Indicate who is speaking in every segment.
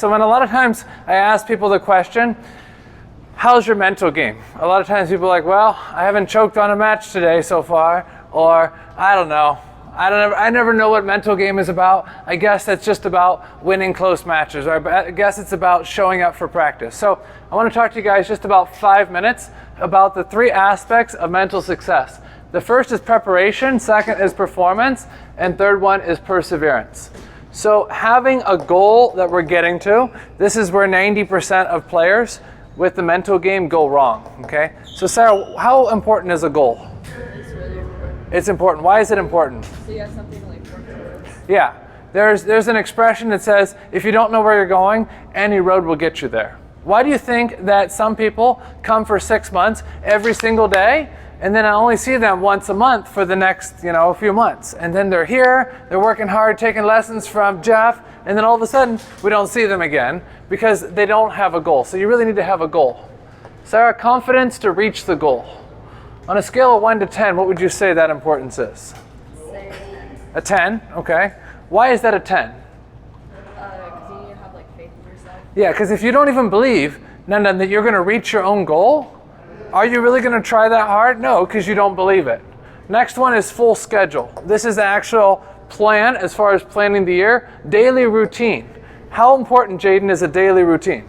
Speaker 1: So when a lot of times I ask people the question, how's your mental game? A lot of times people are like, well, I haven't choked on a match today so far, or I don't know. I never know what mental game is about. I guess it's just about winning close matches, or I guess it's about showing up for practice. So I want to talk to you guys just about 5 minutes about the 3 aspects of mental success. The first is preparation, second is performance, and third one is perseverance. So having a goal that we're getting to, this is where 90% of players with the mental game go wrong, okay? So Sarah, how important is a goal?
Speaker 2: It's really important.
Speaker 1: It's important. Why is it important?
Speaker 2: So you have something to like work towards.
Speaker 1: Yeah, there's an expression that says, if you don't know where you're going, any road will get you there. Why do you think that some people come for 6 months every single day, and then I only see them once a month for the next, few months. And then they're here, they're working hard, taking lessons from Jeff, and then all of a sudden, we don't see them again because they don't have a goal. So you really need to have a goal. Sarah, confidence to reach the goal. On a scale of 1 to 10, what would you say that importance is?
Speaker 2: Say
Speaker 1: A 10, okay. Why is that a 10?
Speaker 2: because you need to have like faith in yourself.
Speaker 1: Yeah, because if you don't even believe, Nandan, that you're going to reach your own goal, are you really going to try that hard? No, because you don't believe it. Next one is full schedule. This is the actual plan as far as planning the year. Daily routine. How important, Jaden, is a daily routine?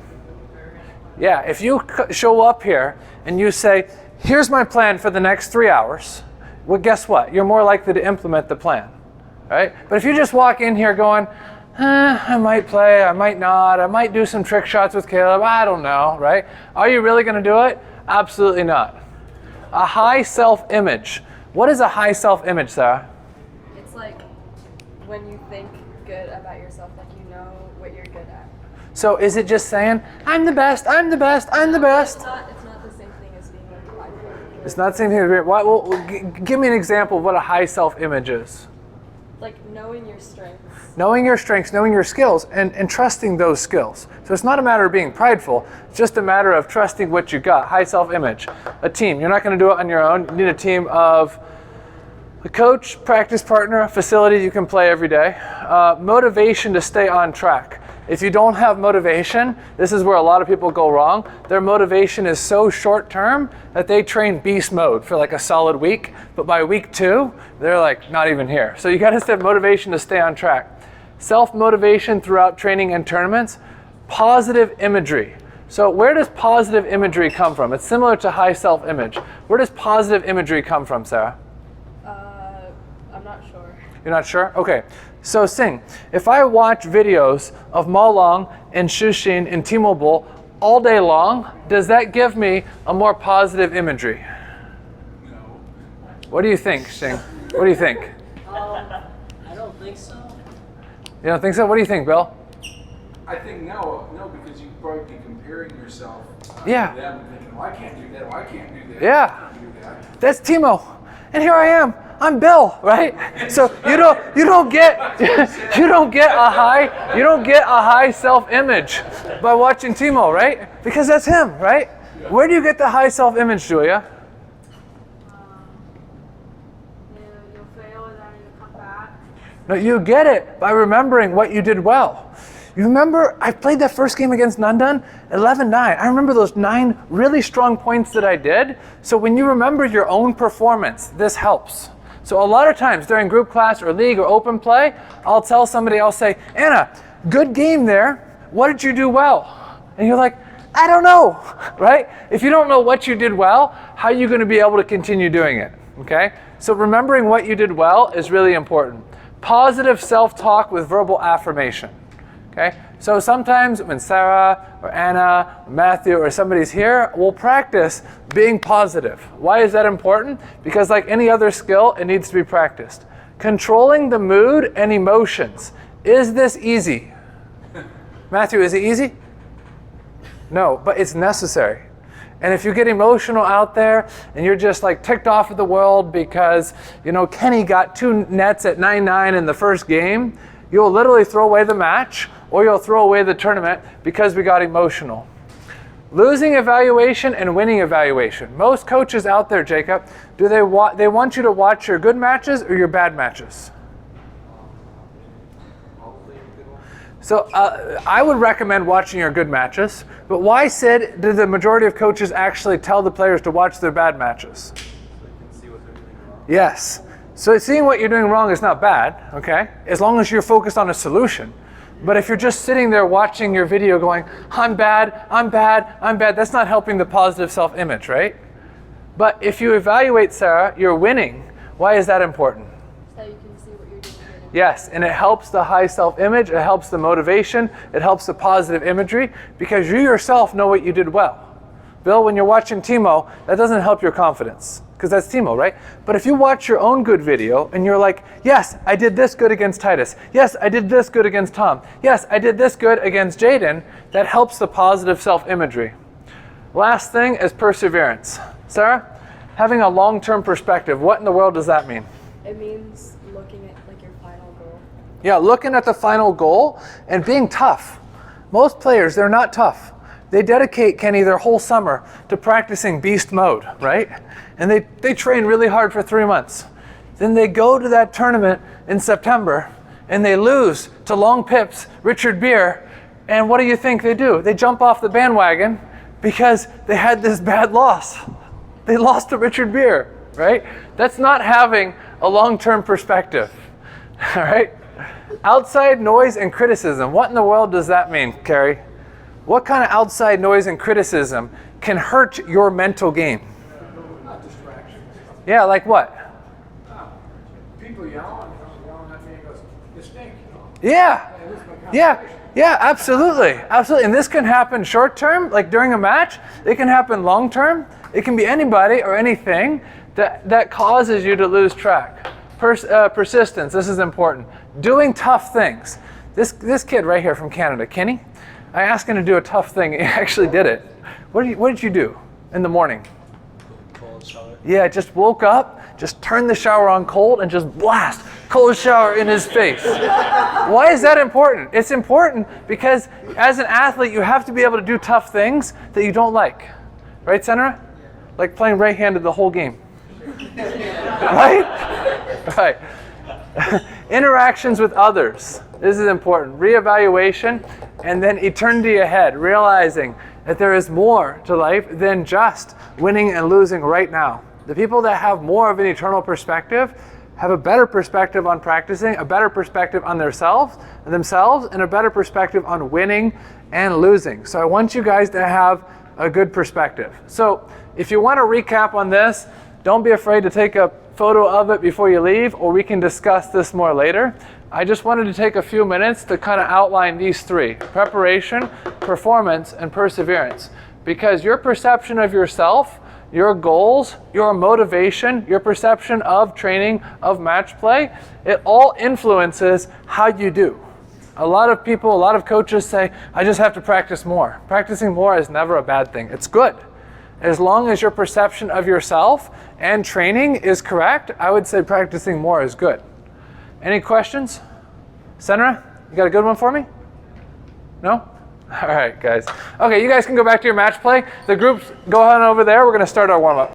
Speaker 1: Yeah, if you show up here and you say, here's my plan for the next 3 hours, well, guess what? You're more likely to implement the plan, right? But if you just walk in here going, I might play, I might not, I might do some trick shots with Caleb, I don't know, right? Are you really going to do it? Absolutely not. A high self-image. What is a high self-image, Sarah?
Speaker 2: It's like when you think good about yourself, like you know what you're good at.
Speaker 1: So is it just saying, I'm the best, I'm the best, I'm the best?
Speaker 2: It's not the same thing as being like prideful.
Speaker 1: It's not the same thing as give me an example of what a high self-image is.
Speaker 2: Like knowing your strengths.
Speaker 1: Knowing your strengths, knowing your skills, and trusting those skills. So it's not a matter of being prideful, it's just a matter of trusting what you got. High self-image. A team. You're not going to do it on your own. You need a team of a coach, practice partner, a facility you can play every day. Motivation to stay on track. If you don't have motivation, this is where a lot of people go wrong. Their motivation is so short term that they train beast mode for like a solid week, but by week 2, they're like not even here. So you got to have motivation to stay on track. Self-motivation throughout training and tournaments. Positive imagery. So where does positive imagery come from? It's similar to high self-image. Where does positive imagery come from, Sarah?
Speaker 2: I'm not sure.
Speaker 1: You're not sure? Okay. So Sing, if I watch videos of Malong and Shushin and T-Mobile all day long, does that give me a more positive imagery?
Speaker 3: No.
Speaker 1: What do you think, Sing? What do you think?
Speaker 4: I don't think so.
Speaker 1: You don't think so? What do you think, Bill?
Speaker 3: I think no, because you probably be comparing yourself
Speaker 1: Yeah.
Speaker 3: to them and thinking, well, I can't do that, well, I can't do that.
Speaker 1: Yeah.
Speaker 3: I can't do that.
Speaker 1: That's Timo, and here I am. I'm Bill, right? So you don't get a high self-image by watching Timo, right? Because that's him, right? Where do you get the high self-image, Julia?
Speaker 2: You'll fail and then you'll come back.
Speaker 1: No, you get it by remembering what you did well. You remember, I played that first game against Nandan, 11-9. I remember those 9 really strong points that I did. So when you remember your own performance, this helps. So a lot of times during group class or league or open play, I'll tell somebody, I'll say, Anna, good game there. What did you do well? And you're like, I don't know, right? If you don't know what you did well, how are you going to be able to continue doing it, okay? So remembering what you did well is really important. Positive self-talk with verbal affirmation. Okay, so sometimes when Sarah or Anna or Matthew or somebody's here, we'll practice being positive. Why is that important? Because like any other skill, it needs to be practiced. Controlling the mood and emotions. Is this easy? Matthew, is it easy? No, but it's necessary. And if you get emotional out there and you're just like ticked off at the world because, Kenny got 2 nets at 9-9 in the first game, you'll literally throw away the match or you'll throw away the tournament because we got emotional. Losing evaluation and winning evaluation. Most coaches out there, Jacob, they want you to watch your good matches or your bad matches? So I would recommend watching your good matches, but why, Sid, do the majority of coaches actually tell the players to watch their bad matches?
Speaker 3: So you can see what they're doing wrong.
Speaker 1: Yes. So seeing what you're doing wrong is not bad, okay? As long as you're focused on a solution. But if you're just sitting there watching your video going, I'm bad, I'm bad, I'm bad, that's not helping the positive self-image, right? But if you evaluate, Sarah, you're winning. Why is that important?
Speaker 2: So you can see what you're doing good.
Speaker 1: Yes, and it helps the high self-image, it helps the motivation, it helps the positive imagery, because you yourself know what you did well. Bill, when you're watching Timo, that doesn't help your confidence, because that's Timo, right? But if you watch your own good video and you're like, yes, I did this good against Titus. Yes, I did this good against Tom. Yes, I did this good against Jaden, that helps the positive self-imagery. Last thing is perseverance. Sarah, having a long-term perspective, what in the world does that mean?
Speaker 2: It means looking at like your final goal.
Speaker 1: Yeah, looking at the final goal and being tough. Most players, they're not tough. They dedicate, Kenny, their whole summer to practicing beast mode, right? And they train really hard for 3 months. Then they go to that tournament in September and they lose to Long Pips, Richard Beer, and what do you think they do? They jump off the bandwagon because they had this bad loss. They lost to Richard Beer, right? That's not having a long-term perspective, all right? Outside noise and criticism. What in the world does that mean, Carrie? What kind of outside noise and criticism can hurt your mental game?
Speaker 3: Not distractions.
Speaker 1: Yeah, like what?
Speaker 3: People yelling at me and goes, you stink.
Speaker 1: Yeah, yeah, absolutely, absolutely. And this can happen short term, like during a match. It can happen long term. It can be anybody or anything that causes you to lose track. Persistence, this is important. Doing tough things. This kid right here from Canada, Kenny, I asked him to do a tough thing. He actually did it. What did you do in the morning?
Speaker 4: Cold shower.
Speaker 1: Yeah, just woke up, just turned the shower on cold, and just blast cold shower in his face. Why is that important? It's important because as an athlete, you have to be able to do tough things that you don't like. Right, Senra? Like playing right-handed the whole game. Right? Right. Interactions with others. This is important. Reevaluation, and then eternity ahead, realizing that there is more to life than just winning and losing right now. The people that have more of an eternal perspective have a better perspective on practicing, a better perspective on themselves, and a better perspective on winning and losing. So I want you guys to have a good perspective. So if you want to recap on this, don't be afraid to take a photo of it before you leave, or we can discuss this more later. I just wanted to take a few minutes to kind of outline these three: preparation, performance, and perseverance. Because your perception of yourself, your goals, your motivation, your perception of training, of match play, it all influences how you do. A lot of people, a lot of coaches say, I just have to practice more. Practicing more is never a bad thing. It's good. As long as your perception of yourself and training is correct, I would say practicing more is good. Any questions? Senra, you got a good one for me? No? All right, guys. Okay, you guys can go back to your match play. The groups, go on over there. We're going to start our warm-up.